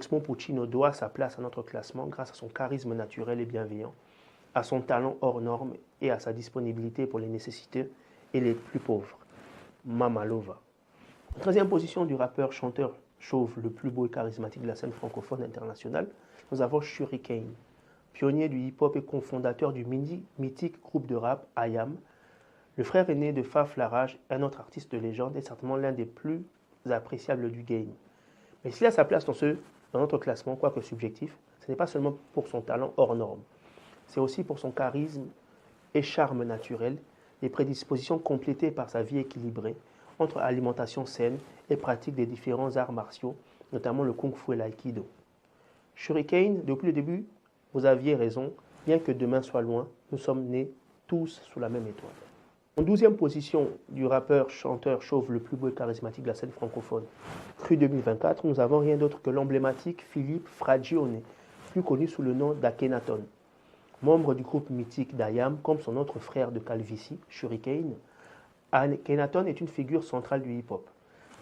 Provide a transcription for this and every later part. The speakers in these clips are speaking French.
Oxmo Puccino doit sa place à notre classement grâce à son charisme naturel et bienveillant, à son talent hors norme et à sa disponibilité pour les nécessiteux et les plus pauvres. Mama Lova. En 13e position du rappeur-chanteur chauve le plus beau et charismatique de la scène francophone internationale, nous avons Shurikane, pionnier du hip-hop et cofondateur du mythique groupe de rap IAM. Le frère aîné de Faf Larage, un autre artiste de légende, est certainement l'un des plus appréciables du game. Mais s'il a sa place dans notre classement, quoique subjectif, ce n'est pas seulement pour son talent hors norme, c'est aussi pour son charisme et charme naturel, les prédispositions complétées par sa vie équilibrée entre alimentation saine et pratique des différents arts martiaux, notamment le kung-fu et l'aïkido. Shurikane, depuis le début, vous aviez raison, bien que demain soit loin, nous sommes nés tous sous la même étoile. En 12e position du rappeur-chanteur chauve le plus beau et charismatique de la scène francophone, cru 2024, nous avons rien d'autre que l'emblématique Philippe Fragione, plus connu sous le nom d'Akhenaton. Membre du groupe mythique d'IAM, comme son autre frère de calvitie, Shurikane, Akhenaton est une figure centrale du hip-hop,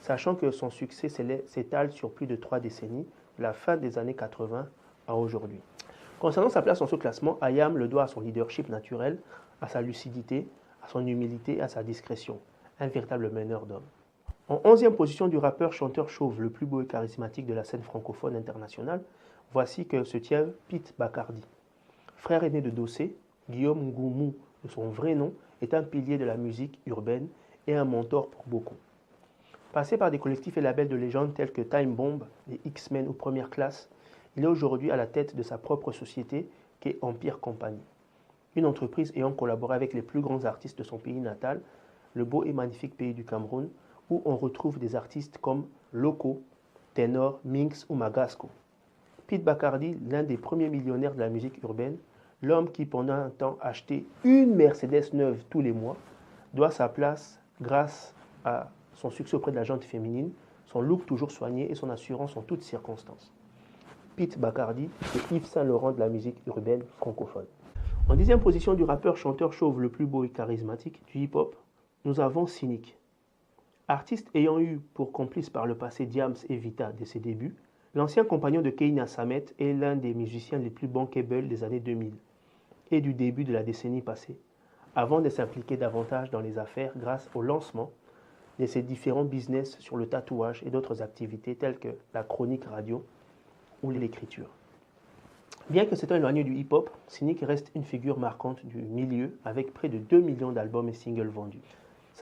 sachant que son succès s'étale sur plus de 3 décennies, de la fin des années 80 à aujourd'hui. Concernant sa place dans ce classement, IAM le doit à son leadership naturel, à sa lucidité, à son humilité et à sa discrétion, un véritable meneur d'hommes. En 11e position du rappeur-chanteur chauve le plus beau et charismatique de la scène francophone internationale, voici que se tient Pete Bacardi. Frère aîné de Dossé, Guillaume Ngoumou, de son vrai nom, est un pilier de la musique urbaine et un mentor pour beaucoup. Passé par des collectifs et labels de légende tels que Time Bomb, les X-Men ou Première Classe, il est aujourd'hui à la tête de sa propre société qu'est Empire Company. Une entreprise ayant collaboré avec les plus grands artistes de son pays natal, le beau et magnifique pays du Cameroun, où on retrouve des artistes comme Loco, Ténor, Minx ou Magasco. Pete Bacardi, l'un des premiers millionnaires de la musique urbaine, l'homme qui pendant un temps achetait une Mercedes neuve tous les mois, doit sa place grâce à son succès auprès de la gente féminine, son look toujours soigné et son assurance en toutes circonstances. Pete Bacardi est Yves Saint-Laurent de la musique urbaine francophone. En 10e position du rappeur-chanteur chauve le plus beau et charismatique du hip-hop, nous avons Cynic. Artiste ayant eu pour complice par le passé Diams et Vita dès ses débuts, l'ancien compagnon de Keïna Samet est l'un des musiciens les plus bankable des années 2000 et du début de la décennie passée, avant de s'impliquer davantage dans les affaires grâce au lancement de ses différents business sur le tatouage et d'autres activités telles que la chronique radio ou l'écriture. Bien que s'étant éloigné du hip-hop, Cynic reste une figure marquante du milieu avec près de 2 millions d'albums et singles vendus.